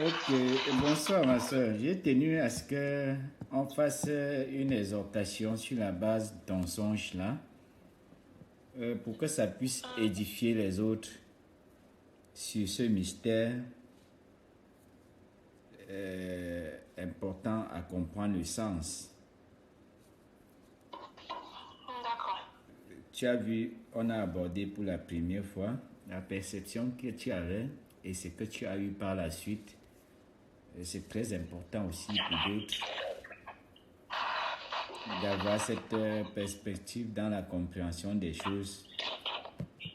Ok, bonsoir ma soeur. J'ai tenu à ce que on fasse une exhortation sur la base de ton songe là, pour que ça puisse édifier les autres sur ce mystère important à comprendre le sens. D'accord. Tu as vu, on a abordé pour la première fois la perception que tu avais et ce que tu as eu par la suite. C'est très important aussi pour d'autres d'avoir cette perspective dans la compréhension des choses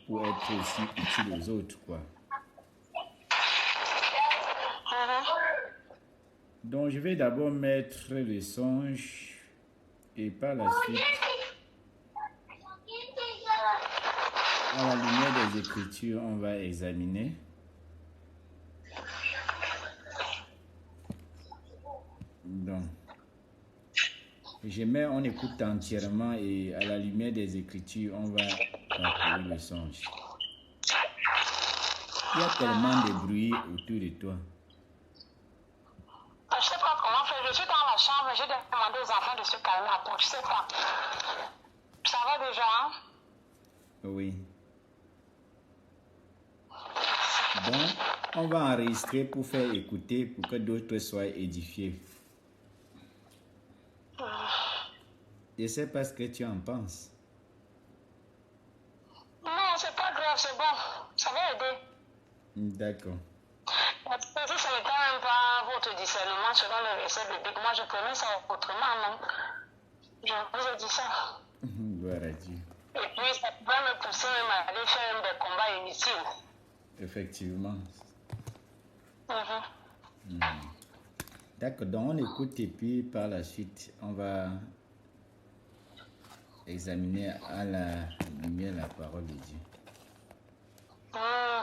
pour être aussi utile aux autres, quoi. Donc, je vais d'abord mettre le songe et par la suite, à la lumière des Écritures, on va examiner. Donc, on écoute entièrement et à la lumière des Écritures, on va parcourir le songe. Il y a tellement de bruit autour de toi. Je sais pas comment faire. Je suis dans la chambre, j'ai demandé aux enfants de se calmer à porte. Je sais pas. Ça va déjà, hein? Oui. Donc, on va enregistrer pour faire écouter, pour que d'autres soient édifiés. Je sais pas ce que tu en penses. Non, c'est pas grave, c'est bon. Ça va aider. D'accord. Si ce n'était même pas votre discernement selon le verset biblique, moi je prenais ça autrement, non? Je vous ai dit ça. Gloire à Dieu. Et puis ça va me pousser même à aller faire des combats inutiles. Effectivement. D'accord, donc on écoute et puis par la suite, on va examiner à la lumière la parole de Dieu.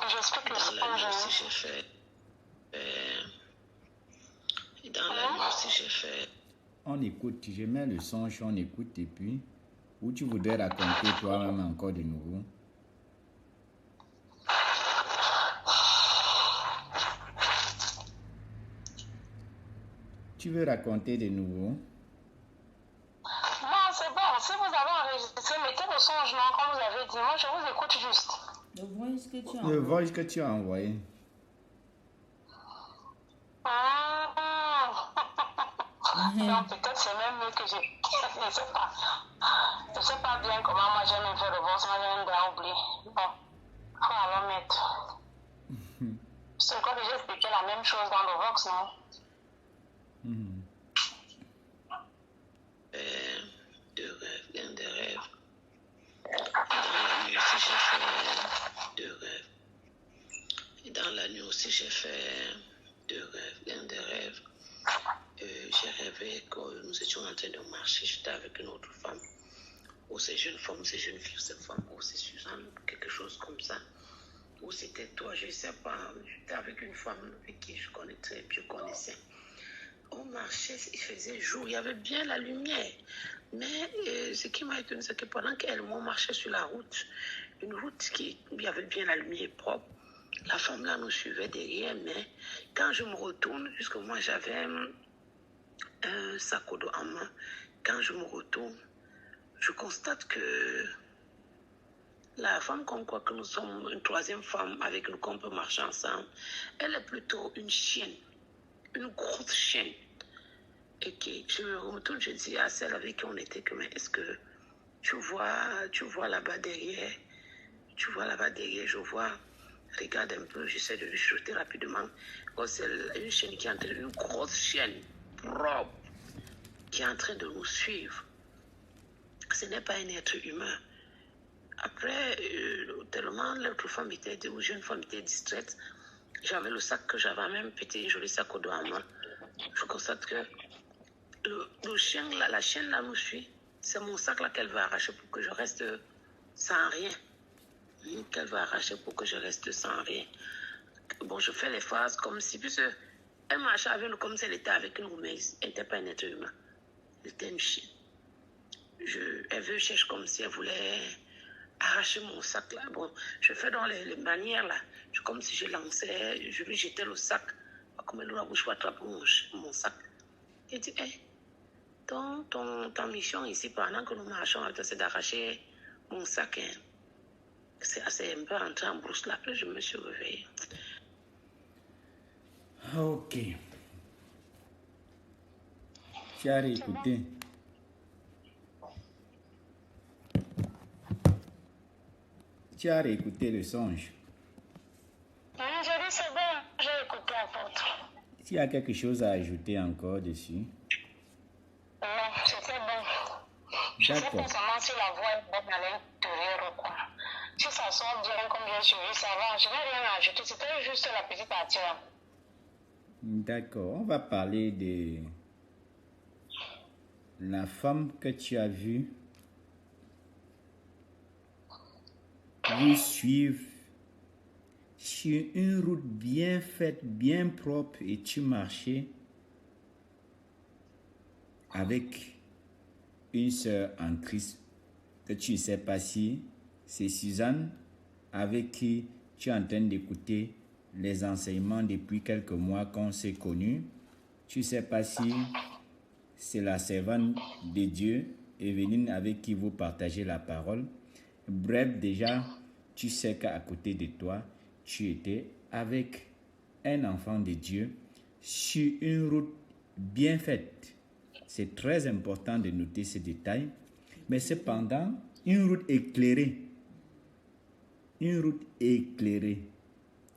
J'explique le Dans la nuit songe. aussi, j'ai fait. Dans la nuit aussi, j'ai fait. On écoute, je mets le songe, on écoute et puis, ou tu voudrais raconter toi-même encore de nouveau? Tu veux raconter de nouveau? Non, c'est bon. Si vous avez enregistré, mettez le songe, non, comme vous avez dit. Moi, je vous écoute juste. Le voice que tu as Le envoyé. voice que tu as envoyé. Donc, peut-être c'est même mieux que j'ai. Je ne sais pas. Je ne sais pas bien comment moi j'aime faire le voice. Moi, j'aime bien oublier. Bon, il faut alors mettre. C'est comme j'ai expliqué la même chose dans le Vox, non? Deux rêves, l'un des rêves. Dans la nuit aussi, j'ai fait deux rêves. Et dans la nuit aussi, j'ai fait deux rêves, l'un des rêves. J'ai rêvé que nous étions en train de marcher. J'étais avec une autre femme. Ou c'est jeune femme, c'est jeune fille, c'est femme, ou c'est Suzanne, quelque chose comme ça. Ou c'était toi, je ne sais pas. J'étais avec une femme avec qui je connaissais. On marchait, il faisait jour, il y avait bien la lumière. Mais ce qui m'a étonné, c'est que pendant qu'elle marchait sur la route, une route qui il y avait bien la lumière propre, la femme là nous suivait derrière, mais quand je me retourne, puisque moi j'avais un sac à dos en main, quand je me retourne, je constate que la femme qu'on croit que nous sommes une troisième femme avec nous qu'on peut marcher ensemble, elle est plutôt une chienne, une grosse chienne. Et que je me retourne, je dis à celle avec qui on était, que mais est-ce que tu vois là-bas derrière, je vois, regarde un peu, j'essaie de lui jeter rapidement. Oh, c'est une chienne qui est en train, une grosse chienne propre qui est en train de nous suivre. Ce n'est pas un être humain. Après, tellement l'autre femme était, ou jeune femme était distraite, j'avais le sac que j'avais même pété, un joli sac au doigt à moi. Je constate que le chien là, la chienne là nous suit. C'est mon sac là qu'elle va arracher pour que je reste sans rien. Qu'elle va arracher pour que je reste sans rien. Bon, je fais les phrases comme si, puisque elle marchait avec nous comme si elle était avec nous, mais elle n'était pas un être humain. Elle était une chienne. Elle veut chercher comme si elle voulait arracher mon sac là. Bon, je fais dans les manières là. Comme si je lançais, je lui jetais le sac. Comme elle aura bouche pour attraper mon sac. Il dit, ta mission ici, pendant que nous marchons avec toi, c'est d'arracher mon sac. Hein. C'est un peu rentré en brousse là. Après, je me suis réveillée. Ok. Tu as réécouté. Tu as réécouté le songe. J'ai dit c'est bon, j'ai écouté en fait. S'il y a quelque chose à ajouter encore dessus. Non, c'était bon. Je sais pas seulement si la voix est bonne à l'intérieur ou quoi. Si ça sort bien comme j'ai suivi, ça va. Je n'ai rien à ajouter, c'était juste la petite partie là. D'accord, on va parler de la femme que tu as vue vous suivre sur une route bien faite, bien propre, et tu marchais avec une sœur en Christ que tu ne sais pas si c'est Suzanne avec qui tu es en train d'écouter les enseignements depuis quelques mois qu'on s'est connus. Tu ne sais pas si c'est la servante de Dieu, Evelyne, avec qui vous partagez la parole. Bref, déjà, tu sais qu'à côté de toi, tu étais avec un enfant de Dieu sur une route bien faite. C'est très important de noter ces détails, mais cependant, une route éclairée. Une route éclairée.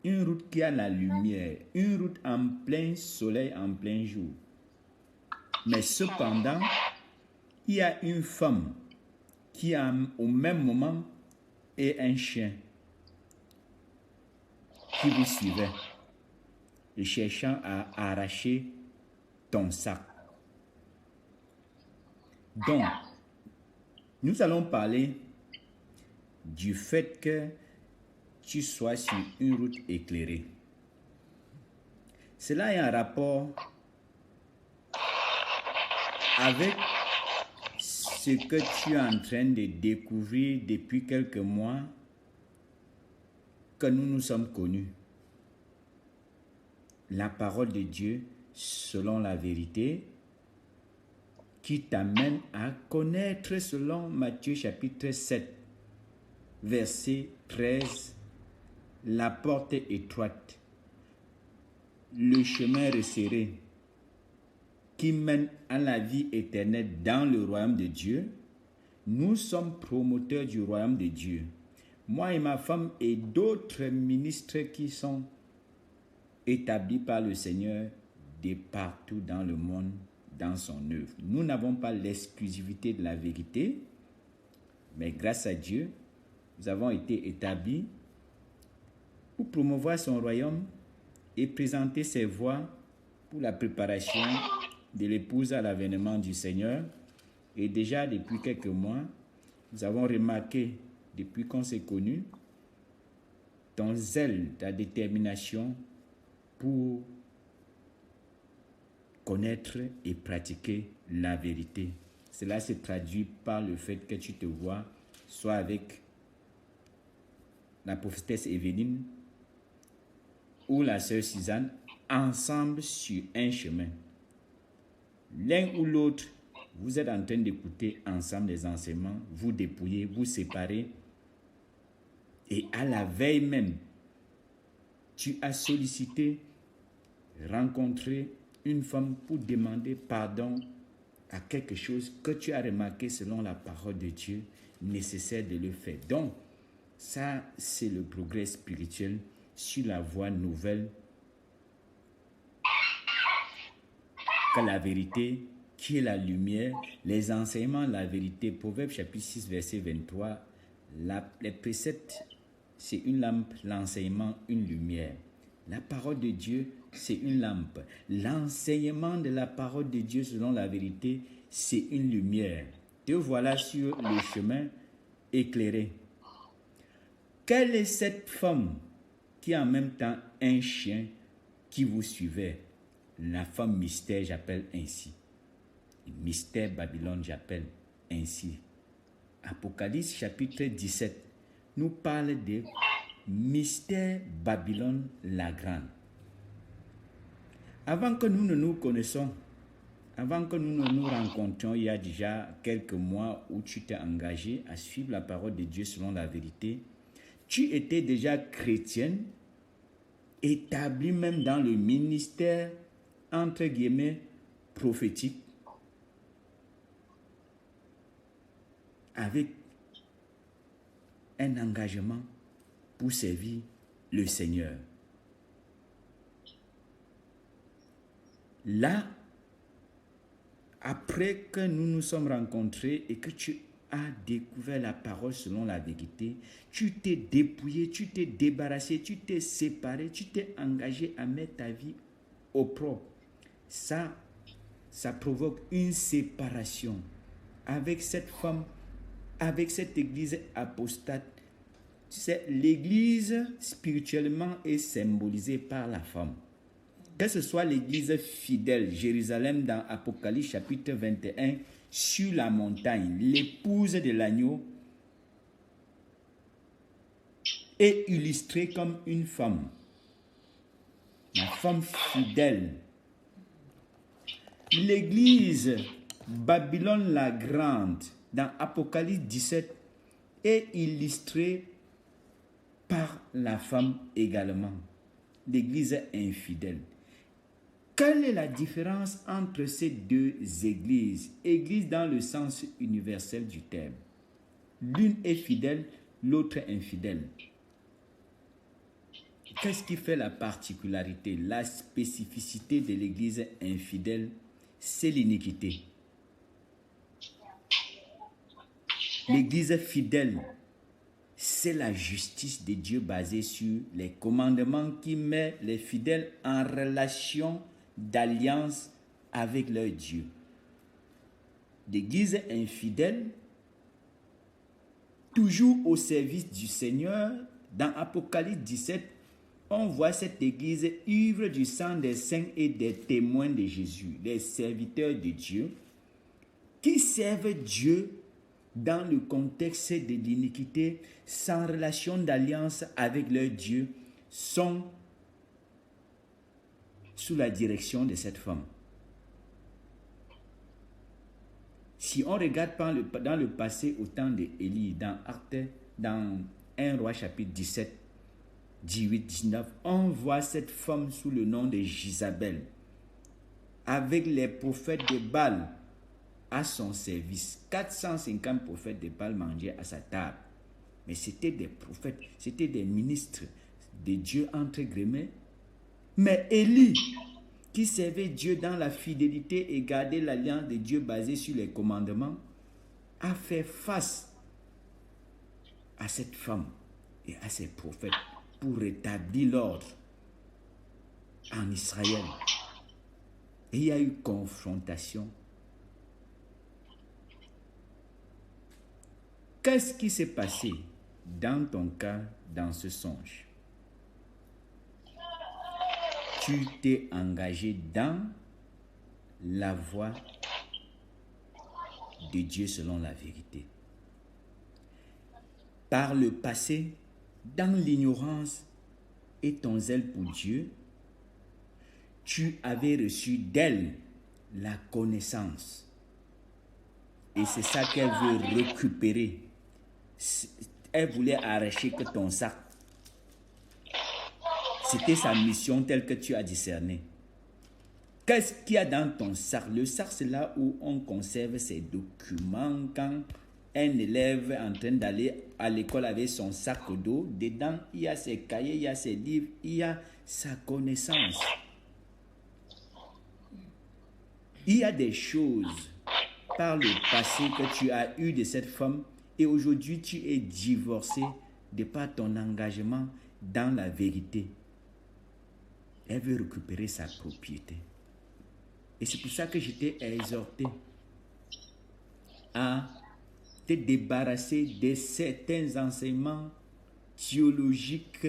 Une route qui a la lumière. Une route en plein soleil, en plein jour. Mais cependant, il y a une femme qui a au même moment et un chien qui vous suivait et cherchant à arracher ton sac. Donc, nous allons parler du fait que tu sois sur une route éclairée. Cela a un rapport avec ce que tu es en train de découvrir depuis quelques mois que nous nous sommes connus. La parole de Dieu selon la vérité qui t'amène à connaître selon Matthieu chapitre 7, verset 13, la porte étroite, le chemin resserré qui mène à la vie éternelle dans le royaume de Dieu. Nous sommes promoteurs du royaume de Dieu. Moi et ma femme et d'autres ministres qui sont établis par le Seigneur de partout dans le monde, dans son œuvre. Nous n'avons pas l'exclusivité de la vérité, mais grâce à Dieu, nous avons été établis pour promouvoir son royaume et présenter ses voies pour la préparation de l'épouse à l'avènement du Seigneur. Et déjà depuis quelques mois, nous avons remarqué, depuis qu'on s'est connus, ton zèle, ta détermination pour connaître et pratiquer la vérité. Cela se traduit par le fait que tu te vois soit avec la prophétesse Evelyne ou la sœur Suzanne, ensemble sur un chemin. L'un ou l'autre, vous êtes en train d'écouter ensemble les enseignements, vous dépouillez, vous séparez, et à la veille même, tu as sollicité, rencontré une femme pour demander pardon à quelque chose que tu as remarqué selon la parole de Dieu, nécessaire de le faire. Donc, ça, c'est le progrès spirituel sur la voie nouvelle que la vérité, qui est la lumière, les enseignements, la vérité. Proverbe chapitre 6, verset 23, les préceptes, c'est une lampe, l'enseignement, une lumière. La parole de Dieu, c'est une lampe. L'enseignement de la parole de Dieu selon la vérité, c'est une lumière. Te voilà sur le chemin éclairé. Quelle est cette femme qui a en même temps un chien qui vous suivait? La femme mystère, j'appelle ainsi. Mystère Babylone, j'appelle ainsi. Apocalypse chapitre 17 nous parle de mystère Babylone la grande. Avant que nous ne nous connaissions, avant que nous ne nous rencontrions, il y a déjà quelques mois où tu t'es engagé à suivre la parole de Dieu selon la vérité, tu étais déjà chrétienne, établie même dans le ministère, entre guillemets, prophétique, avec un engagement pour servir le Seigneur. Là, après que nous nous sommes rencontrés et que tu as découvert la parole selon la vérité, tu t'es dépouillé, tu t'es débarrassé, tu t'es séparé, tu t'es engagé à mettre ta vie au propre. Ça provoque une séparation avec cette femme, avec cette église apostate. Tu sais, l'église spirituellement est symbolisée par la femme. Que ce soit l'église fidèle, Jérusalem dans Apocalypse chapitre 21, sur la montagne, l'épouse de l'agneau est illustrée comme une femme. La femme fidèle. L'église Babylone la Grande dans Apocalypse 17 est illustrée par la femme également. L'église infidèle. Quelle est la différence entre ces deux églises? Église dans le sens universel du terme. L'une est fidèle, l'autre infidèle. Qu'est-ce qui fait la particularité, la spécificité de l'église infidèle? C'est l'iniquité. L'église fidèle, c'est la justice de Dieu basée sur les commandements qui met les fidèles en relation d'alliance avec leur Dieu. L'église infidèle, toujours au service du Seigneur, dans Apocalypse 17, on voit cette église ivre du sang des saints et des témoins de Jésus, les serviteurs de Dieu, qui servent Dieu dans le contexte de l'iniquité, sans relation d'alliance avec leur Dieu, sont sous la direction de cette femme. Si on regarde dans le passé au temps d'Élie, dans 1 Roi chapitre 17, 18, 19, on voit cette femme sous le nom de Jézabel, avec les prophètes de Baal à son service. 450 prophètes de Baal mangeaient à sa table. Mais c'était des prophètes, c'était des ministres de Dieu entre guillemets. Mais Élie, qui servait Dieu dans la fidélité et gardait l'alliance de Dieu basée sur les commandements, a fait face à cette femme et à ses prophètes pour rétablir l'ordre en Israël. Et il y a eu confrontation. Qu'est-ce qui s'est passé dans ton cas, dans ce songe? Tu t'es engagé dans la voie de Dieu selon la vérité. Par le passé, dans l'ignorance et ton zèle pour Dieu, tu avais reçu d'elle la connaissance. Et c'est ça qu'elle veut récupérer. Elle voulait arracher que ton sac. C'était sa mission telle que tu as discerné. Qu'est-ce qu'il y a dans ton sac? Le sac, c'est là où on conserve ses documents. Quand un élève est en train d'aller à l'école avec son sac d'eau, dedans, il y a ses cahiers, il y a ses livres, il y a sa connaissance. Il y a des choses par le passé que tu as eues de cette femme et aujourd'hui tu es divorcé de par ton engagement dans la vérité. Elle veut récupérer sa propriété. Et c'est pour ça que je t'ai exhorté à te débarrasser de certains enseignements théologiques.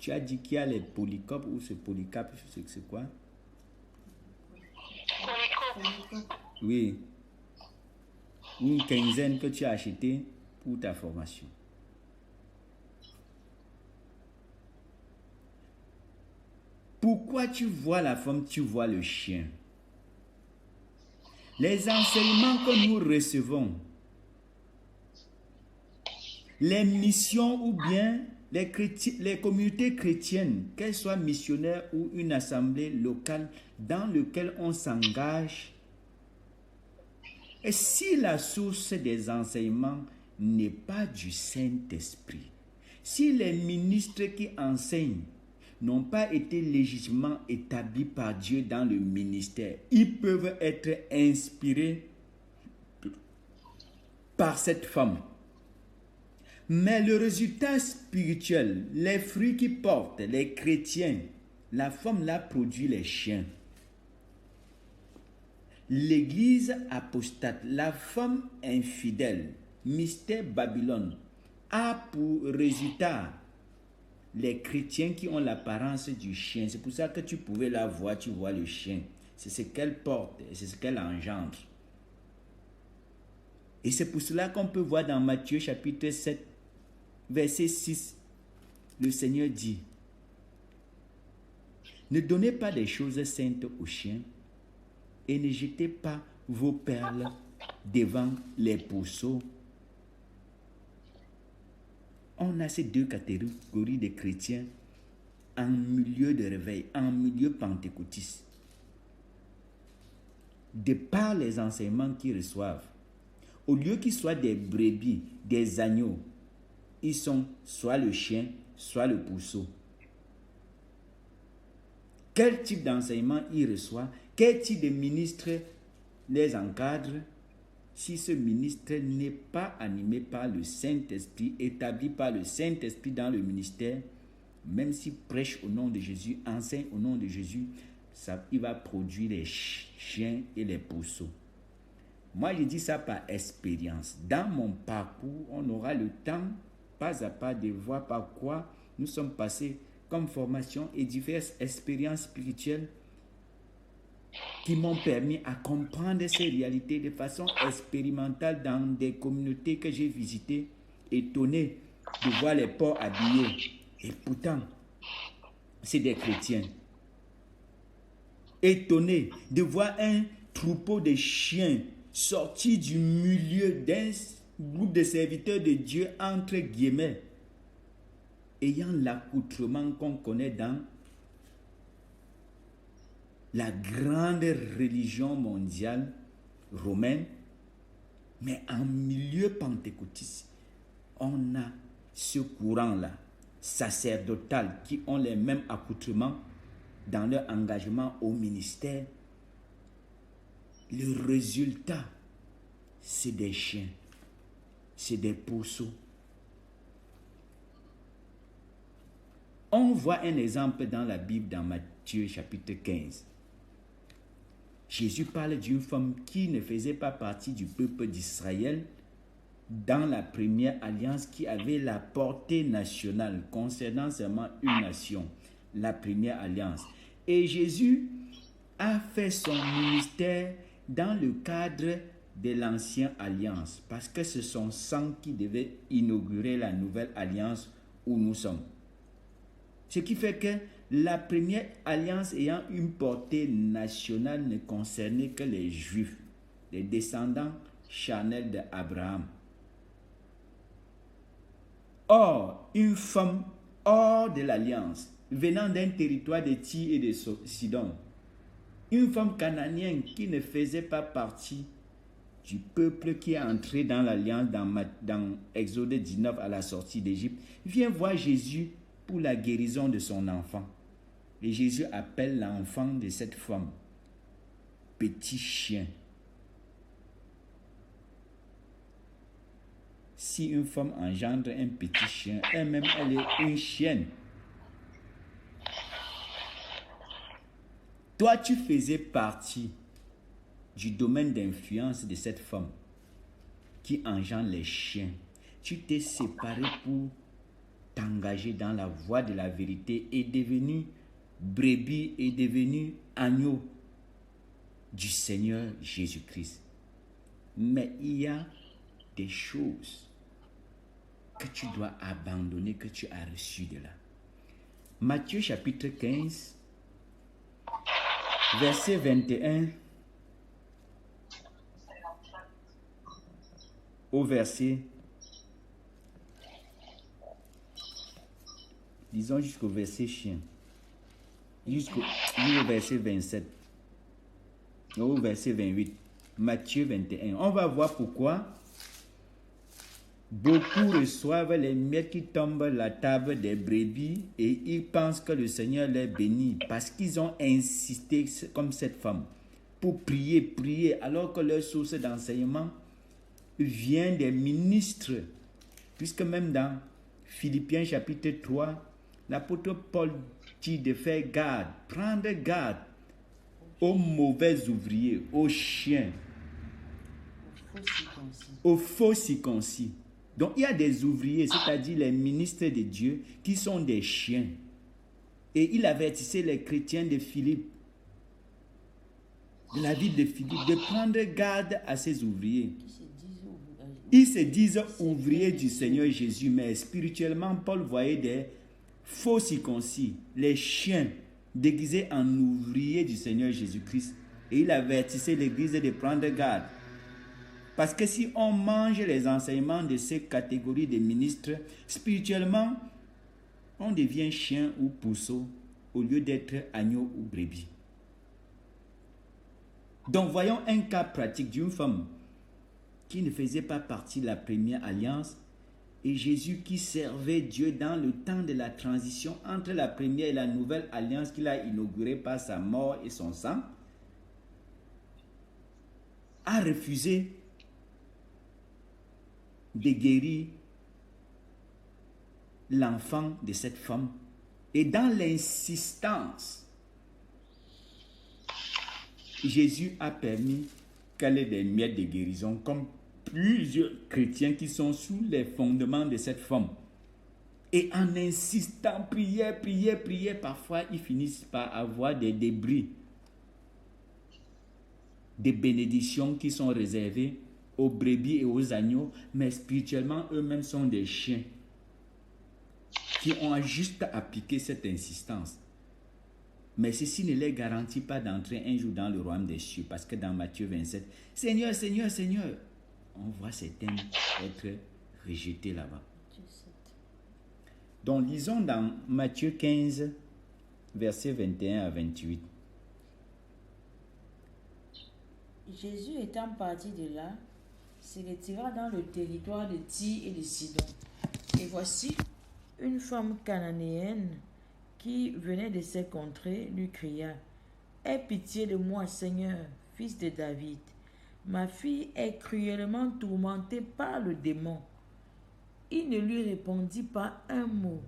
Tu as dit qu'il y a les polycopes ou ce polycape, je sais que c'est quoi? Oui. Une quinzaine que tu as acheté pour ta formation. Pourquoi tu vois la femme, tu vois le chien? Les enseignements que nous recevons, les missions ou bien les communautés chrétiennes, qu'elles soient missionnaires ou une assemblée locale dans laquelle on s'engage, et si la source des enseignements n'est pas du Saint-Esprit, si les ministres qui enseignent n'ont pas été légitimement établis par Dieu dans le ministère, ils peuvent être inspirés par cette femme. Mais le résultat spirituel, les fruits qui portent, les chrétiens, la femme là produit les chiens. L'église apostate, la femme infidèle, mystère Babylone, a pour résultat les chrétiens qui ont l'apparence du chien. C'est pour ça que tu pouvais la voir, tu vois le chien. C'est ce qu'elle porte, c'est ce qu'elle engendre. Et c'est pour cela qu'on peut voir dans Matthieu chapitre 7, verset 6, le Seigneur dit, ne donnez pas des choses saintes aux chiens et ne jetez pas vos perles devant les pourceaux. On a ces deux catégories de chrétiens en milieu de réveil, en milieu pentecôtiste. De par les enseignements qu'ils reçoivent, au lieu qu'ils soient des brebis, des agneaux, ils sont soit le chien, soit le pourceau. Quel type d'enseignement ils reçoivent? Quel type de ministre les encadre? Si ce ministre n'est pas animé par le Saint-Esprit, établi par le Saint-Esprit dans le ministère, même s'il prêche au nom de Jésus, enseigne au nom de Jésus, il va produire les chiens et les pourceaux. Moi, je dis ça par expérience. Dans mon parcours, on aura le temps, pas à pas, de voir par quoi nous sommes passés comme formation et diverses expériences spirituelles qui m'ont permis à comprendre ces réalités de façon expérimentale dans des communautés que j'ai visitées, étonné de voir les porcs habillés. Et pourtant, c'est des chrétiens. Étonné de voir un troupeau de chiens sorti du milieu d'un groupe de serviteurs de Dieu, entre guillemets, ayant l'accoutrement qu'on connaît dans la grande religion mondiale romaine, mais en milieu pentecôtiste, on a ce courant-là, sacerdotal, qui ont les mêmes accoutrements dans leur engagement au ministère. Le résultat, c'est des chiens, c'est des pourceaux. On voit un exemple dans la Bible, dans Matthieu chapitre 15. Jésus parle d'une femme qui ne faisait pas partie du peuple d'Israël dans la première alliance qui avait la portée nationale concernant seulement une nation, la première alliance. Et Jésus a fait son ministère dans le cadre de l'ancienne alliance parce que c'est son sang qui devait inaugurer la nouvelle alliance où nous sommes. Ce qui fait que la première alliance ayant une portée nationale ne concernait que les Juifs, les descendants charnels d'Abraham. Or, une femme hors de l'alliance, venant d'un territoire de Tyr et de Sidon, une femme cananéenne qui ne faisait pas partie du peuple qui est entré dans l'alliance dans Exode 19 à la sortie d'Égypte, vient voir Jésus pour la guérison de son enfant. Et Jésus appelle l'enfant de cette femme petit chien. Si une femme engendre un petit chien, elle-même, elle est une chienne. Toi, tu faisais partie du domaine d'influence de cette femme qui engendre les chiens. Tu t'es séparé pour t'engager dans la voie de la vérité et devenu brebis et devenu agneau du Seigneur Jésus-Christ. Mais il y a des choses que tu dois abandonner, que tu as reçues de là. Matthieu chapitre 15, verset 21 au verset, disons jusqu'au verset chien, jusqu'au verset 27, au verset 28, Matthieu 21. On va voir pourquoi beaucoup reçoivent les miettes qui tombent à la table des brebis et ils pensent que le Seigneur les bénit parce qu'ils ont insisté comme cette femme pour prier alors que leur source d'enseignement vient des ministres, puisque même dans Philippiens chapitre 3, l'apôtre Paul dit de faire garde, prendre garde aux mauvais ouvriers, aux chiens, aux faux circoncis. Donc il y a des ouvriers, c'est-à-dire les ministres de Dieu, qui sont des chiens. Et il avertissait les chrétiens de Philippe, de la ville de Philippe, de prendre garde à ces ouvriers. Ils se disent ouvriers du Seigneur Jésus, mais spirituellement, Paul voyait des faux circoncis, les chiens déguisés en ouvriers du Seigneur Jésus-Christ. Et il avertissait l'Église de prendre garde. Parce que si on mange les enseignements de ces catégories de ministres, spirituellement, on devient chien ou pourceau au lieu d'être agneau ou brebis. Donc voyons un cas pratique d'une femme qui ne faisait pas partie de la première alliance et Jésus qui servait Dieu dans le temps de la transition entre la première et la nouvelle alliance qu'il a inaugurée par sa mort et son sang, a refusé de guérir l'enfant de cette femme. Et dans l'insistance, Jésus a permis qu'elle ait des miettes de guérison, comme plusieurs chrétiens qui sont sous les fondements de cette femme. Et en insistant, prier, parfois ils finissent par avoir des débris, des bénédictions qui sont réservées aux brebis et aux agneaux, mais spirituellement, eux-mêmes sont des chiens qui ont juste appliqué cette insistance. Mais ceci ne les garantit pas d'entrer un jour dans le royaume des cieux, parce que dans Matthieu 27, Seigneur, Seigneur, Seigneur, on voit certains être rejetés là-bas. Donc, lisons dans Matthieu 15, versets 21 à 28. Jésus étant parti de là, se retira dans le territoire de Tyr et de Sidon. Et voici, une femme cananéenne qui venait de ces contrées lui cria, « Aie pitié de moi, Seigneur, fils de David. Ma fille est cruellement tourmentée par le démon. » Il ne lui répondit pas un mot.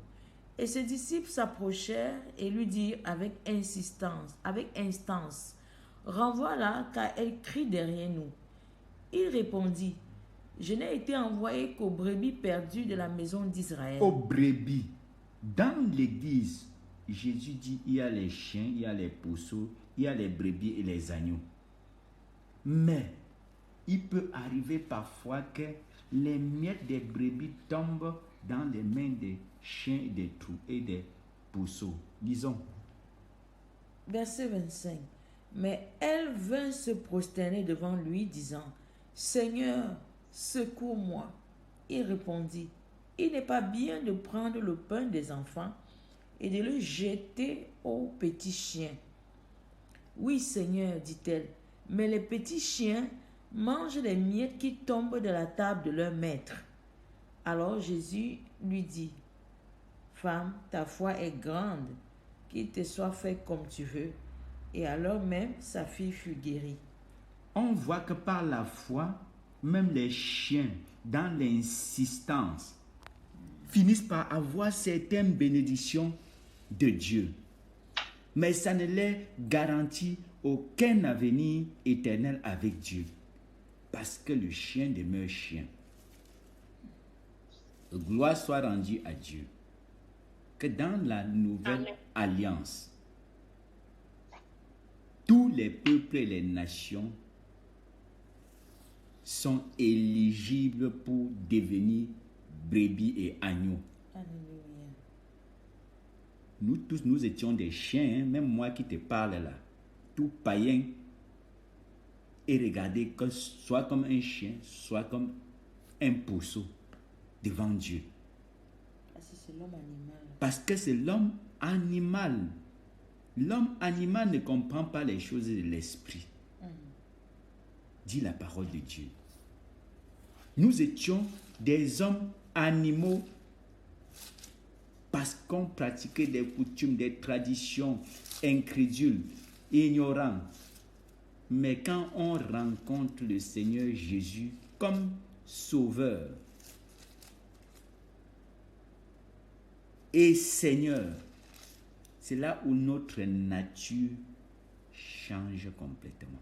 Et ses disciples s'approchèrent et lui dirent avec instance, « Renvoie-la, car elle crie derrière nous. » Il répondit, « Je n'ai été envoyé qu'aux brebis perdues de la maison d'Israël. » Aux brebis. Dans l'église, Jésus dit, il y a les chiens, il y a les pourceaux, il y a les brebis et les agneaux. Mais, il peut arriver parfois que les miettes des brebis tombent dans les mains des chiens et des trous et des pourceaux. Disons. Verset 25. Mais elle vint se prosterner devant lui, disant, « Seigneur, secours-moi. » Il répondit, « Il n'est pas bien de prendre le pain des enfants et de le jeter aux petits chiens. » « Oui, Seigneur, dit-elle, mais les petits chiens mangent les miettes qui tombent de la table de leur maître. » Alors Jésus lui dit, « Femme, ta foi est grande, qu'il te soit fait comme tu veux. » Et alors même, sa fille fut guérie. On voit que par la foi, même les chiens, dans l'insistance, finissent par avoir certaines bénédictions de Dieu. Mais ça ne leur garantit aucun avenir éternel avec Dieu. Parce que le chien demeure chien. Gloire soit rendue à Dieu. Que dans la nouvelle alliance, tous les peuples et les nations sont éligibles pour devenir brebis et agneaux. Alléluia. Nous tous, nous étions des chiens, hein, même moi qui te parle là. tout païen est regardé soit comme un chien, soit comme un pourceau devant Dieu. C'est l'homme animal. Parce que c'est l'homme animal. L'homme animal ne comprend pas les choses de l'esprit. Dit la parole de Dieu. Nous étions des hommes animaux parce qu'on pratiquait des coutumes, des traditions incrédules, ignorants. Mais quand on rencontre le Seigneur Jésus comme Sauveur et Seigneur, c'est là où notre nature change complètement.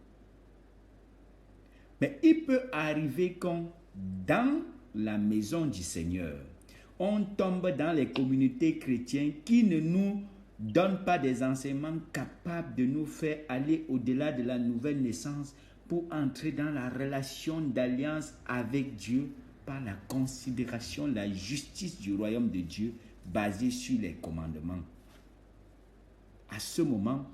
Mais il peut arriver qu'on, dans la maison du Seigneur, on tombe dans les communautés chrétiennes qui ne nous donnent pas des enseignements capables de nous faire aller au-delà de la nouvelle naissance pour entrer dans la relation d'alliance avec Dieu par la considération, la justice du royaume de Dieu basée sur les commandements. À ce moment,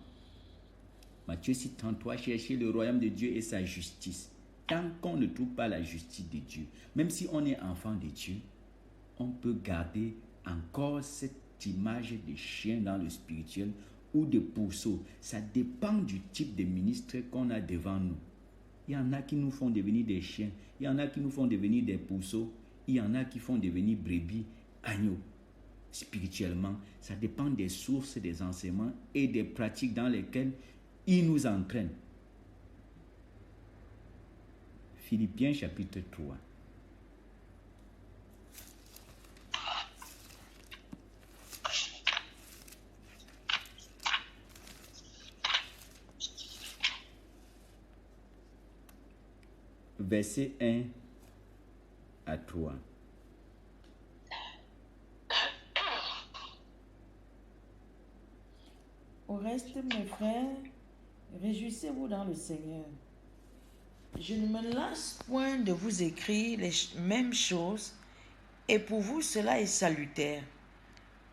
Matthieu 6,33, cherchez le royaume de Dieu et sa justice. Tant qu'on ne trouve pas la justice de Dieu, même si on est enfant de Dieu, on peut garder encore cette image de chien dans le spirituel ou de pourceau. Ça dépend du type de ministre qu'on a devant nous. Il y en a qui nous font devenir des chiens, il y en a qui nous font devenir des pourceaux, il y en a qui font devenir brebis, agneaux. Spirituellement, ça dépend des sources, des enseignements et des pratiques dans lesquelles ils nous entraînent. Philippiens chapitre 3. Verset 1 à 3. Au reste, mes frères, réjouissez-vous dans le Seigneur. Je ne me lasse point de vous écrire les mêmes choses, et pour vous cela est salutaire.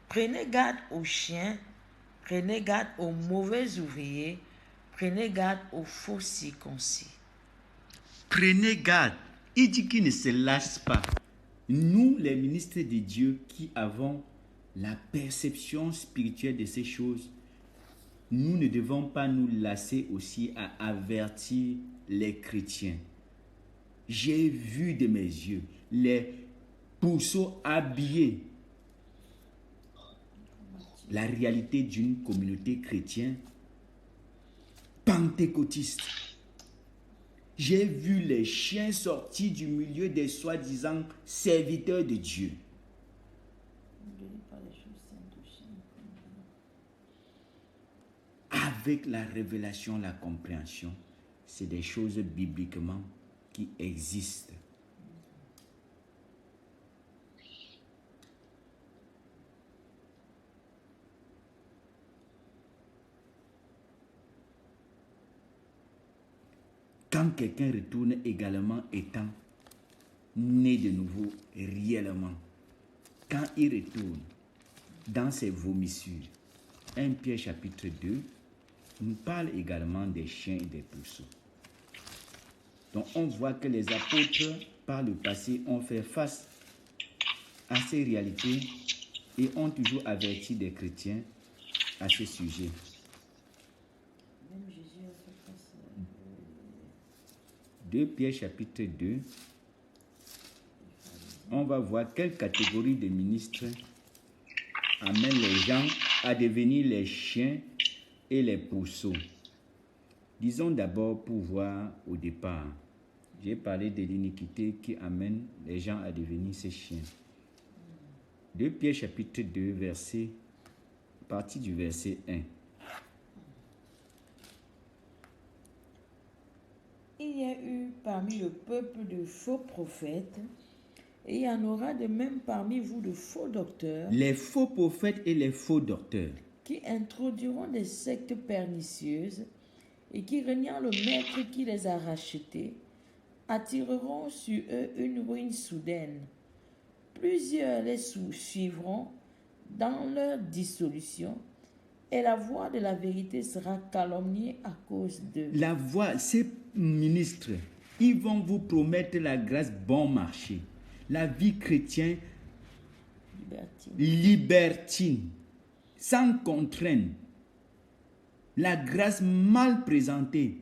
Prenez garde aux chiens, prenez garde aux mauvais ouvriers, prenez garde aux faux circoncis. Prenez garde. Il dit qu'il ne se lasse pas. Nous, les ministres de Dieu qui avons la perception spirituelle de ces choses, nous ne devons pas nous lasser aussi à avertir les chrétiens. J'ai vu de mes yeux les pourceaux habillés. La réalité d'une communauté chrétienne pentecôtiste. J'ai vu les chiens sortis du milieu des soi-disant serviteurs de Dieu. Avec la révélation, la compréhension, c'est des choses bibliquement qui existent. Quand quelqu'un retourne également étant né de nouveau réellement, quand il retourne dans ses vomissures, 1 Pierre chapitre 2 nous parle également des chiens et des pourceaux. Donc on voit que les apôtres par le passé ont fait face à ces réalités et ont toujours averti des chrétiens à ce sujet. 2 Pierre chapitre 2, on va voir quelle catégorie de ministres amène les gens à devenir les chiens et les pourceaux. Disons d'abord pour voir au départ. J'ai parlé de l'iniquité qui amène les gens à devenir ces chiens. 2 Pierre chapitre 2, partie du verset 1. Il y a eu parmi le peuple de faux prophètes, et il y en aura de même parmi vous de faux docteurs. Les faux prophètes et les faux docteurs. Qui introduiront des sectes pernicieuses et qui, reniant le maître qui les a rachetés, attireront sur eux une ruine soudaine. Plusieurs les suivront dans leur dissolution et la voie de la vérité sera calomniée à cause d'eux. La voie, ces ministres, ils vont vous promettre la grâce bon marché, la vie chrétienne libertine, sans contrainte, la grâce mal présentée.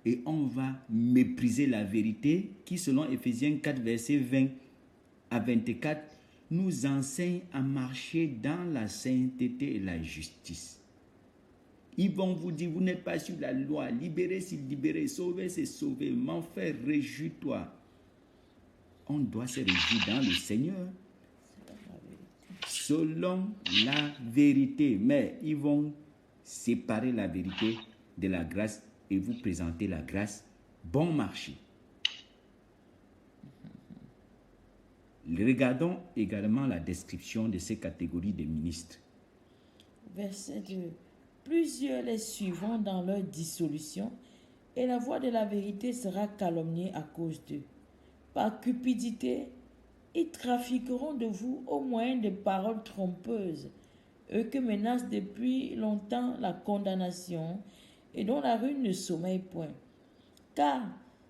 Et on va mépriser la vérité qui, selon Éphésiens 4, versets 20 à 24, nous enseigne à marcher dans la sainteté et la justice. Ils vont vous dire, vous n'êtes pas sur la loi, libéré c'est libéré, sauvé c'est sauvé, mon frère, réjouis-toi. On doit se réjouir dans le Seigneur, selon la vérité. Mais ils vont séparer la vérité de la grâce et vous présenter la grâce bon marché. Regardons également la description de ces catégories de ministres. Verset 2. Plusieurs les suivront dans leur dissolution, et la voie de la vérité sera calomniée à cause d'eux. Par cupidité, ils trafiqueront de vous au moyen de paroles trompeuses, eux que menace depuis longtemps la condamnation et dont la ruine ne sommeille point. Car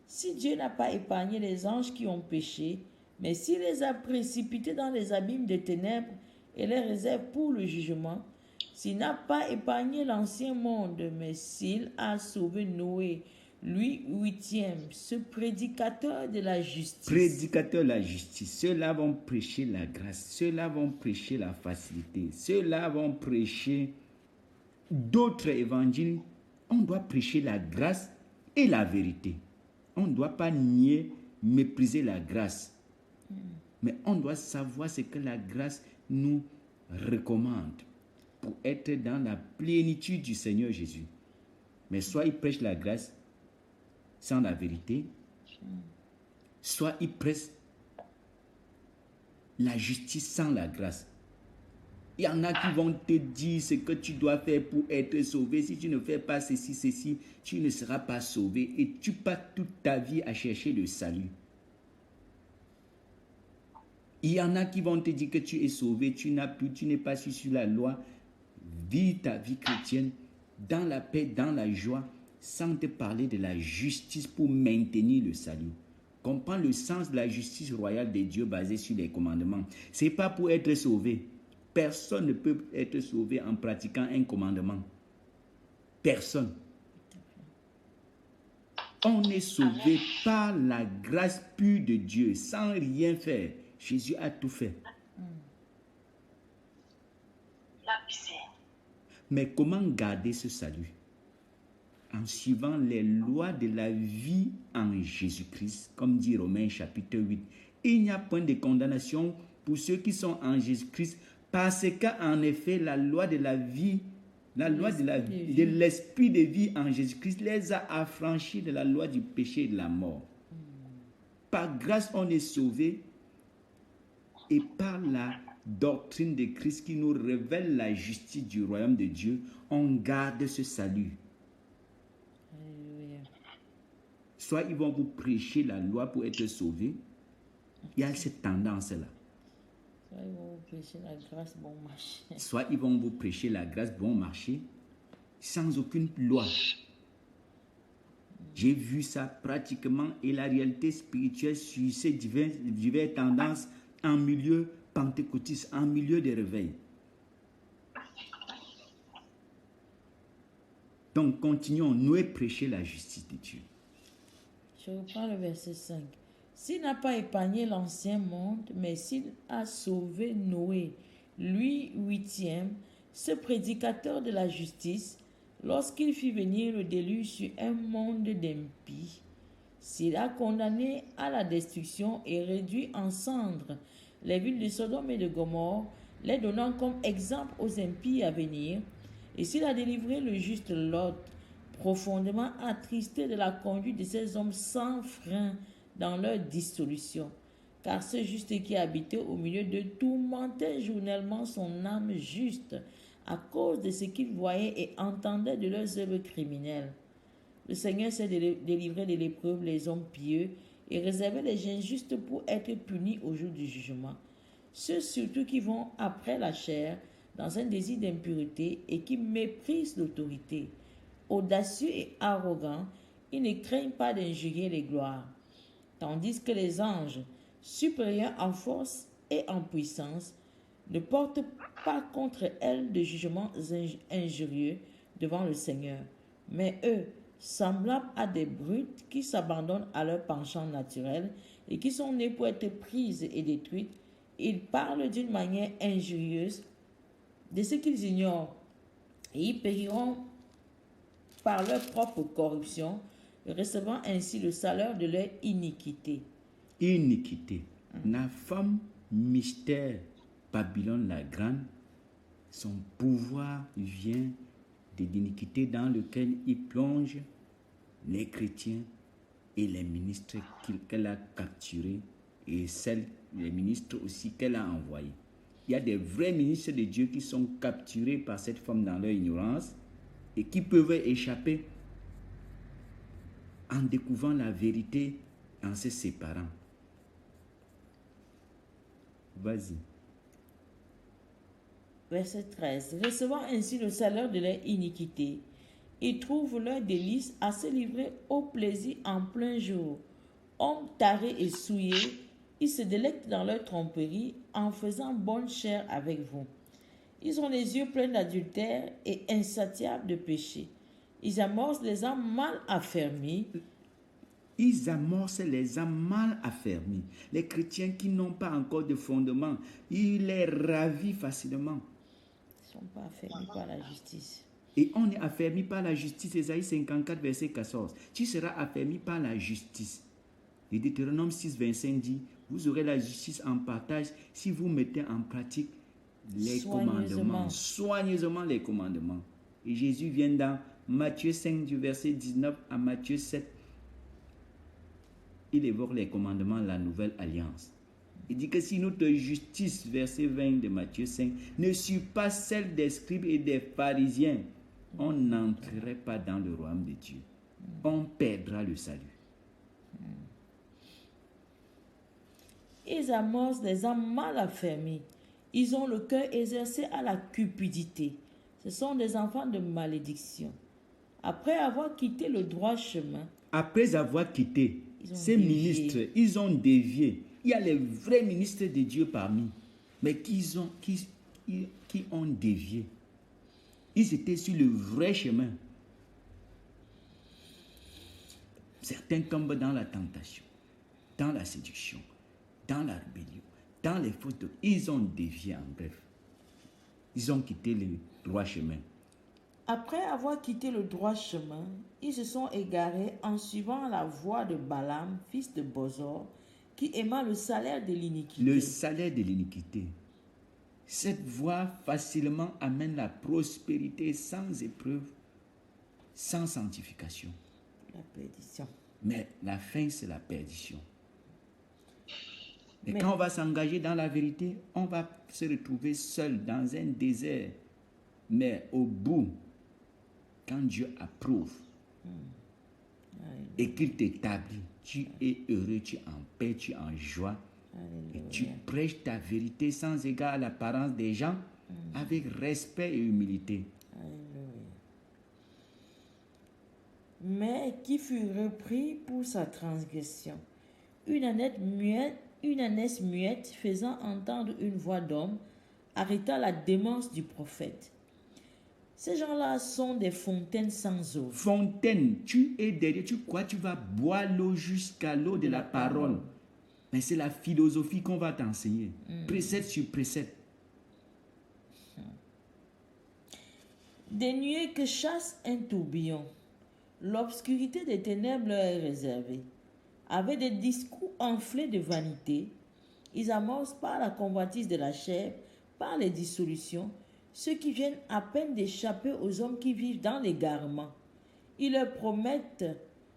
si Dieu n'a pas épargné les anges qui ont péché, mais s'il les a précipités dans les abîmes des ténèbres et les réserve pour le jugement, s'il n'a pas épargné l'ancien monde, mais s'il a sauvé Noé, lui huitième, ce prédicateur de la justice. Prédicateur de la justice. Ceux-là vont prêcher la grâce. Ceux-là vont prêcher la facilité. Ceux-là vont prêcher d'autres évangiles. On doit prêcher la grâce et la vérité. On ne doit pas nier, mépriser la grâce. Mais on doit savoir ce que la grâce nous recommande pour être dans la plénitude du Seigneur Jésus. Mais soit il prêche la grâce sans la vérité, soit il prêche la justice sans la grâce. Il y en a qui vont te dire ce que tu dois faire pour être sauvé. Si tu ne fais pas ceci, tu ne seras pas sauvé. Et tu passes toute ta vie à chercher le salut. Il y en a qui vont te dire que tu es sauvé, tu n'es pas sur la loi. Vis ta vie chrétienne dans la paix, dans la joie, sans te parler de la justice pour maintenir le salut. Comprends le sens de la justice royale de Dieu basée sur les commandements. Ce n'est pas pour être sauvé. Personne ne peut être sauvé en pratiquant un commandement. Personne. On est sauvé par la grâce pure de Dieu, sans rien faire. Jésus a tout fait. Mais comment garder ce salut? En suivant les lois de la vie en Jésus-Christ, comme dit Romains chapitre 8. Il n'y a point de condamnation pour ceux qui sont en Jésus-Christ, parce qu'en effet, la loi de la vie, de l'esprit de vie en Jésus-Christ les a affranchis de la loi du péché et de la mort. Par grâce, on est sauvé, et par la doctrine de Christ qui nous révèle la justice du royaume de Dieu, on garde ce salut. Soit ils vont vous prêcher la loi pour être sauvé. Il y a cette tendance-là. Soit ils vont vous prêcher la grâce bon marché. Soit ils vont vous prêcher la grâce bon marché sans aucune loi. J'ai vu ça pratiquement et la réalité spirituelle sur ces diverses tendances en milieu pentecôtiste, en milieu de réveil. Donc continuons, nous prêcher la justice de Dieu. Je reprends le verset 5. S'il n'a pas épargné l'ancien monde, mais s'il a sauvé Noé, lui huitième, ce prédicateur de la justice, lorsqu'il fit venir le déluge sur un monde d'impies, s'il a condamné à la destruction et réduit en cendres les villes de Sodome et de Gomorrhe, les donnant comme exemple aux impies à venir, et s'il a délivré le juste Lot, profondément attristé de la conduite de ces hommes sans frein dans leur dissolution, car ce juste qui habitait au milieu d'eux tourmentait journellement son âme juste à cause de ce qu'il voyait et entendait de leurs œuvres criminelles. Le Seigneur s'est délivré de l'épreuve les hommes pieux et réservé les injustes pour être punis au jour du jugement. Ceux surtout qui vont après la chair, dans un désir d'impureté et qui méprisent l'autorité. Audacieux et arrogants, ils ne craignent pas d'injurier les gloires. Tandis que les anges, supérieurs en force et en puissance, ne portent pas contre elles de jugements injurieux devant le Seigneur. Mais eux, semblables à des brutes qui s'abandonnent à leur penchant naturel et qui sont nés pour être prises et détruites, ils parlent d'une manière injurieuse de ce qu'ils ignorent, et ils périront par leur propre corruption, recevant ainsi le salaire de leur iniquité. Iniquité. La femme mystère, Babylone la grande, son pouvoir vient de l'iniquité dans lequel il plonge les chrétiens et les ministres qu'elle a capturés et les ministres aussi qu'elle a envoyés. Il y a des vrais ministres de Dieu qui sont capturés par cette femme dans leur ignorance et qui peuvent échapper en découvrant la vérité, en se séparant. Vas-y. Verset 13. Recevant ainsi le salaire de leur iniquité, ils trouvent leur délice à se livrer au plaisir en plein jour. Hommes tarés et souillés, ils se délectent dans leur tromperie en faisant bonne chère avec vous. Ils ont les yeux pleins d'adultère et insatiables de péché. Ils amorcent les âmes mal affermies. Ils amorcent les âmes mal affermies. Les chrétiens qui n'ont pas encore de fondement, ils les ravivent facilement. Ils ne sont pas affermis par la justice. Et on est affermi par la justice. Ésaïe 54, verset 14. Tu seras affermi par la justice. Et Deutéronome 6, 25 dit, vous aurez la justice en partage si vous mettez en pratique les commandements. Soigneusement les commandements. Et Jésus vient dans Matthieu 5, du verset 19 à Matthieu 7. Il évoque les commandements de la nouvelle alliance. Il dit que si notre justice, verset 20 de Matthieu 5, ne suit pas celle des scribes et des pharisiens, on n'entrerait pas dans le royaume de Dieu. On perdra le salut. Ils amorcent les âmes mal affermies. Ils ont le cœur exercé à la cupidité. Ce sont des enfants de malédiction. Après avoir quitté le droit chemin, après avoir quitté ces ministres, ils ont dévié. Il y a les vrais ministres de Dieu parmi, mais qui ont dévié. Ils étaient sur le vrai chemin. Certains tombent dans la tentation, dans la séduction, dans la rébellion, dans les fautes. Ils ont dévié en bref. Ils ont quitté le droit chemin. Après avoir quitté le droit chemin, ils se sont égarés en suivant la voie de Balaam, fils de Bosor, qui aima le salaire de l'iniquité. Le salaire de l'iniquité. Cette voie facilement amène la prospérité sans épreuve, sans sanctification. La perdition. Mais la fin, c'est la perdition. Mais quand on va s'engager dans la vérité, on va se retrouver seul dans un désert. Mais au bout, quand Dieu approuve et qu'il t'établit, tu es heureux, tu es en paix, tu es en joie. Alléluia. Et tu prêches ta vérité sans égard à l'apparence des gens, avec respect et humilité. Alléluia. Mais qui fut repris pour sa transgression. Une ânesse muette faisant entendre une voix d'homme arrêta la démence du prophète. Ces gens-là sont des fontaines sans eau. Fontaine, tu es derrière, tu crois, tu vas boire l'eau jusqu'à l'eau de la parole. Mais c'est la philosophie qu'on va t'enseigner. Précepte sur précepte. Des nuées que chasse un tourbillon. L'obscurité des ténèbres leur est réservée. Avec des discours enflés de vanité, ils amorcent par la convoitise de la chair, par les dissolutions, ceux qui viennent à peine d'échapper aux hommes qui vivent dans l'égarement. Ils leur promettent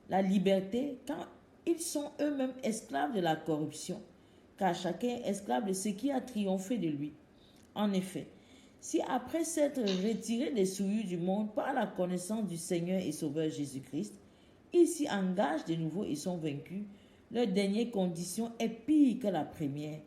la liberté quand ils sont eux-mêmes esclaves de la corruption, car chacun est esclave de ce qui a triomphé de lui. En effet, si après s'être retirés des souillures du monde par la connaissance du Seigneur et Sauveur Jésus-Christ, ils s'y engagent de nouveau et sont vaincus, leur dernière condition est pire que la première,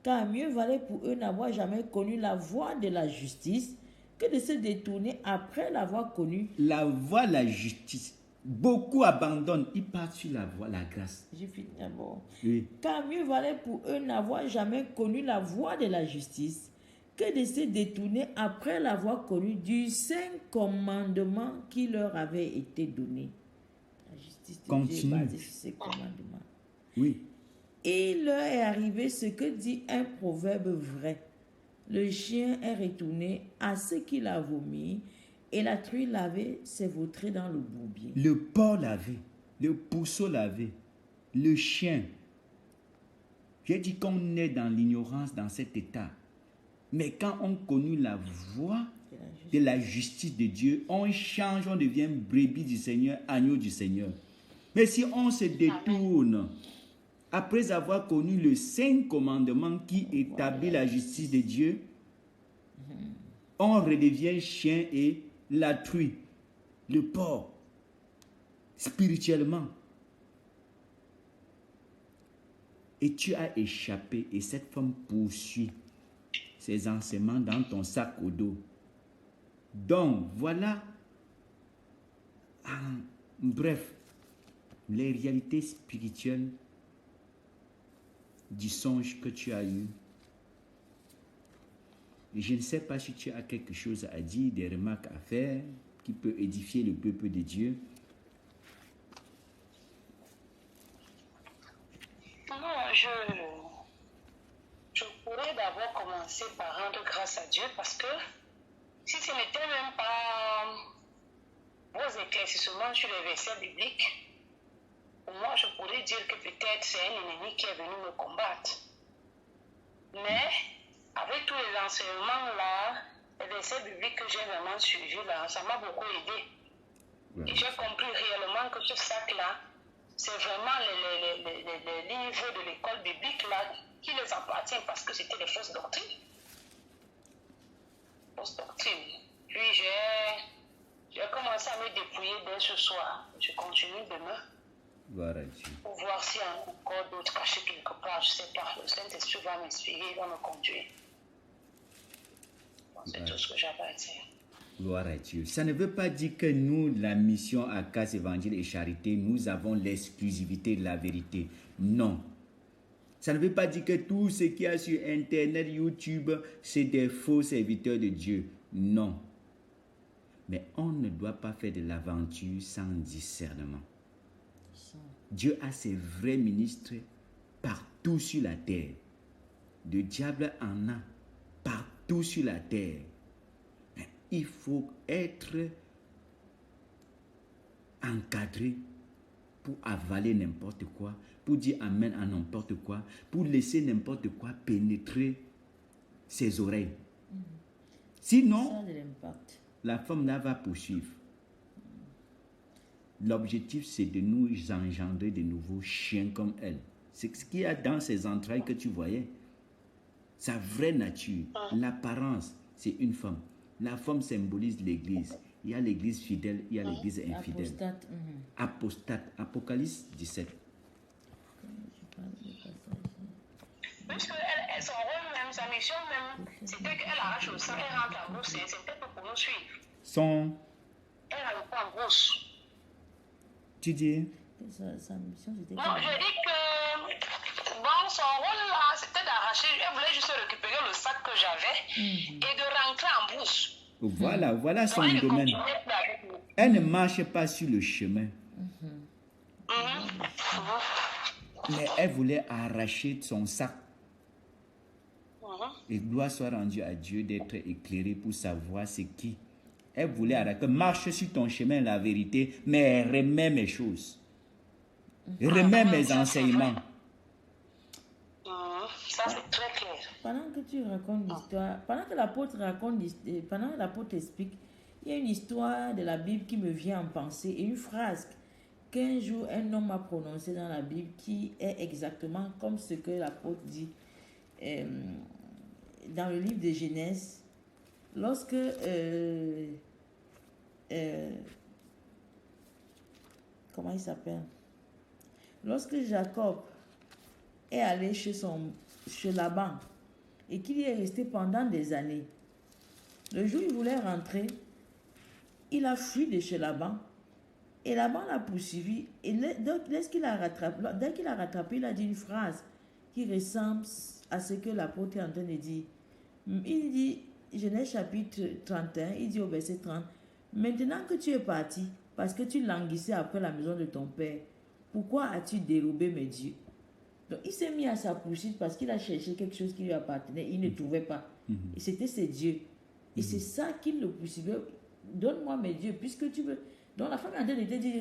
car mieux valait pour eux n'avoir jamais connu la voie de la justice que de se détourner après l'avoir connue. La voie, la justice. Beaucoup abandonnent, ils partent sur la voie, la grâce. J'ai fini d'abord. Oui. Car mieux valait pour eux n'avoir jamais connu la voie de la justice que de se détourner après l'avoir connue du saint commandement qui leur avait été donné. La justice de Dieu est basée sur ces commandements. Oui. Et il leur est arrivé ce que dit un proverbe vrai. Le chien est retourné à ce qu'il a vomi, et la truie lavée s'est vautrée dans le bourbier. Le porc lavé, le pourceau lavé, le chien. J'ai dit qu'on est dans l'ignorance dans cet état. Mais quand on connaît la voie de la justice de Dieu, on change, on devient brebis du Seigneur, agneau du Seigneur. Mais si on se détourne, après avoir connu le saint commandement qui établit la justice de Dieu, on redevient chien et la truie, le porc, spirituellement. Et tu as échappé et cette femme poursuit ses enseignements dans ton sac au dos. Donc, voilà, bref, les réalités spirituelles du songe que tu as eu. Et je ne sais pas si tu as quelque chose à dire, des remarques à faire qui peut édifier le peuple de Dieu. Non, je pourrais d'abord commencer par rendre grâce à Dieu parce que si ce n'était même pas vos éclaircissements sur les versets bibliques, pour moi je pourrais dire que peut-être c'est un ennemi qui est venu me combattre. Mais avec tous les enseignements là, les versets bibliques que j'ai vraiment suivis là, ça m'a beaucoup aidé. Et j'ai compris réellement que ce sac-là, c'est vraiment les livres de l'école biblique là qui les appartiennent parce que c'était des fausses doctrines. Fausses doctrines. Puis j'ai commencé à me dépouiller dès ce soir. Je continue demain. Voilà. Pour voir s'il y a encore d'autres cachés quelque part, je ne sais pas. Le Saint-Esprit va m'inspirer, il va me conduire. C'est tout ce que j'avais à dire. Gloire à Dieu. Ça ne veut pas dire que nous, la mission à Casse Évangile et Charité, nous avons l'exclusivité de la vérité. Non. Ça ne veut pas dire que tout ce qu'il y a sur Internet, YouTube, c'est des faux serviteurs de Dieu. Non. Mais on ne doit pas faire de l'aventure sans discernement. Dieu a ses vrais ministres partout sur la terre. Le diable en a partout sur la terre. Il faut être encadré pour avaler n'importe quoi, pour dire amen à n'importe quoi, pour laisser n'importe quoi pénétrer ses oreilles. Sinon, la femme là va poursuivre. L'objectif, c'est de nous engendrer de nouveaux chiens comme elle. C'est ce qu'il y a dans ses entrailles que tu voyais. Sa vraie nature, l'apparence, c'est une femme. La femme symbolise l'église. Il y a l'église fidèle, il y a l'église infidèle. Apostate. Apostate. Apocalypse 17. Parce que son rôle même, sa mission même, c'était qu'elle arrache le sang, elle rentre en brousse. C'était pour nous suivre. Elle a le point en brousse. Tu dis? Sa mission, c'était non, je dis que bon, son rôle là, c'était d'arracher. Elle voulait juste récupérer le sac que j'avais et de rentrer en brousse. Voilà son domaine. Elle ne marche pas sur le chemin. Mais elle voulait arracher son sac. Et gloire soit rendue à Dieu d'être éclairée pour savoir c'est qui. Elle voulait arrêter. Marche sur ton chemin, la vérité, mais remets mes choses. Remets mes enseignements. Ça, c'est très clair. Pendant que tu racontes l'histoire, pendant que l'apôtre explique, il y a une histoire de la Bible qui me vient en pensée et une phrase qu'un jour un homme a prononcée dans la Bible qui est exactement comme ce que l'apôtre dit dans le livre de Genèse. Lorsque comment il s'appelle? Lorsque Jacob est allé chez son chez Laban et qu'il y est resté pendant des années. Le jour où il voulait rentrer, il a fui de chez Laban et Laban l'a poursuivi. Et donc, dès qu'il a rattrapé, il a dit une phrase qui ressemble à ce que l'apôtre est en train de dire. Il dit, Genèse chapitre 31, il dit au verset 30, « Maintenant que tu es parti, parce que tu languissais après la maison de ton père, pourquoi as-tu dérobé mes dieux ?» Donc, il s'est mis à sa poursuite parce qu'il a cherché quelque chose qui lui appartenait. Il ne trouvait pas. Et c'était ses dieux. Et c'est ça qu'il le poursuivait. Donne-moi mes dieux, puisque tu veux. Donc, la femme a dit,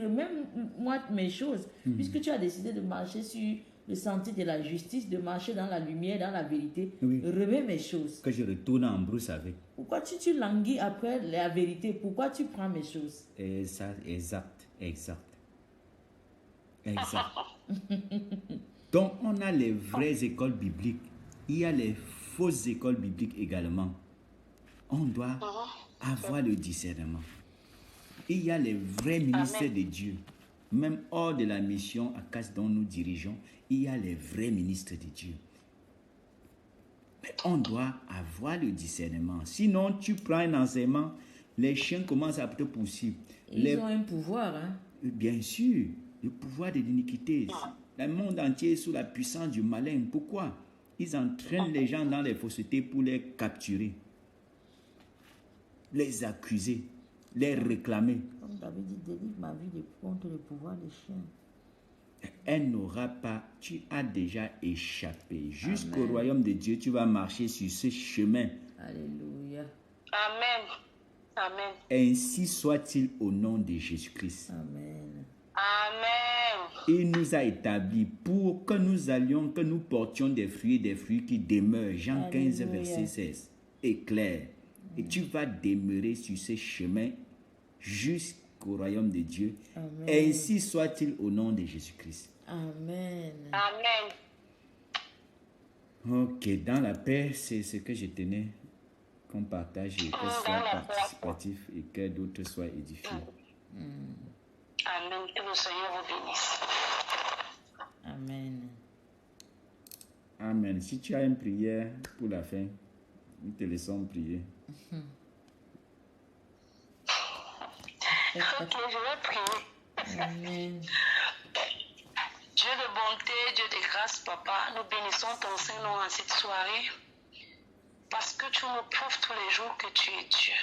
même moi mes choses, puisque tu as décidé de marcher sur le sentier de la justice, de marcher dans la lumière, dans la vérité, remets mes choses. Que je retourne en brousse avec. Pourquoi tu languis après la vérité? Pourquoi tu prends mes choses? Exact. Donc, on a les vraies écoles bibliques. Il y a les fausses écoles bibliques également. On doit avoir le discernement. Il y a les vrais ministères de Dieu. Même hors de la mission à Casse dont nous dirigeons, il y a les vrais ministres de Dieu. Mais on doit avoir le discernement. Sinon, tu prends un enseignement, les chiens commencent à te poursuivre. Ils ont un pouvoir, hein? Bien sûr, le pouvoir de l'iniquité. Le monde entier est sous la puissance du malin. Pourquoi? Ils entraînent les gens dans les faussetés pour les capturer, les accuser, les réclamer. Comme David dit, délivre ma vie contre le pouvoir des chiens. Elle n'aura pas, tu as déjà échappé. Jusqu'au royaume de Dieu, tu vas marcher sur ce chemin. Alléluia. Amen. Ainsi soit-il au nom de Jésus-Christ. Amen. Il nous a établis pour que nous allions, que nous portions des fruits qui demeurent. Jean 15, verset 16. Est clair. Et tu vas demeurer sur ce chemin jusqu'au royaume de Dieu. Amen. Ainsi soit-il au nom de Jésus-Christ. Amen. Ok, dans la paix, c'est ce que je tenais qu'on partage et que ce soit participatif et que d'autres soient édifiés. Amen. Que le Seigneur vous bénisse. Amen. Amen. Si tu as une prière pour la fin, nous te laissons prier. Ok, je vais prier. Amen. Dieu de bonté, Dieu de grâce, Papa, nous bénissons ton Saint-Nom en cette soirée parce que tu nous prouves tous les jours que tu es Dieu.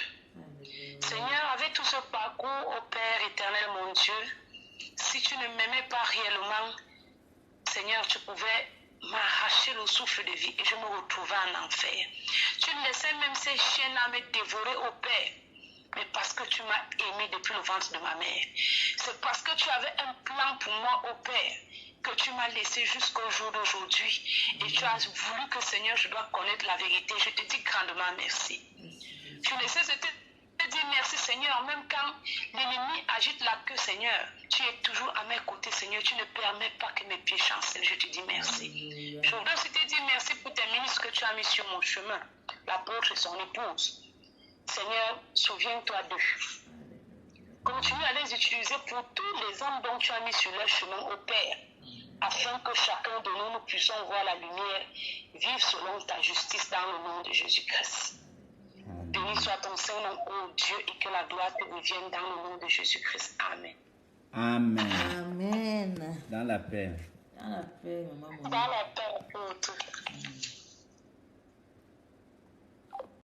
Seigneur, avec tout ce parcours, ô Père éternel, mon Dieu, si tu ne m'aimais pas réellement, Seigneur, tu pouvais m'arracher le souffle de vie et je me retrouvais en enfer. Tu laissais même ces chiens-là me dévorer, ô Père, mais parce que tu m'as aimé depuis le ventre de ma mère. C'est parce que tu avais un plan pour moi, ô Père, que tu m'as laissé jusqu'au jour d'aujourd'hui. Et tu as voulu que, Seigneur, je dois connaître la vérité. Je te dis grandement merci. Tu ne cesses de te dire merci, Seigneur, même quand l'ennemi agite la queue, Seigneur. Tu es toujours à mes côtés, Seigneur. Tu ne permets pas que mes pieds chancellent. Je te dis merci. Je voudrais aussi te dire merci pour tes ministres que tu as mis sur mon chemin, l'apôtre et son épouse. Seigneur, souviens-toi d'eux. Continue à les utiliser pour tous les hommes dont tu as mis sur leur chemin, au Père, afin que chacun de nous puissions voir la lumière, vivre selon ta justice dans le nom de Jésus-Christ. Béni soit ton Saint-Nom, ô Dieu, et que la gloire te revienne dans le nom de Jésus-Christ. Amen. Amen. Amen. Dans la paix. Dans la paix, maman. Dans la paix, ô Dieu.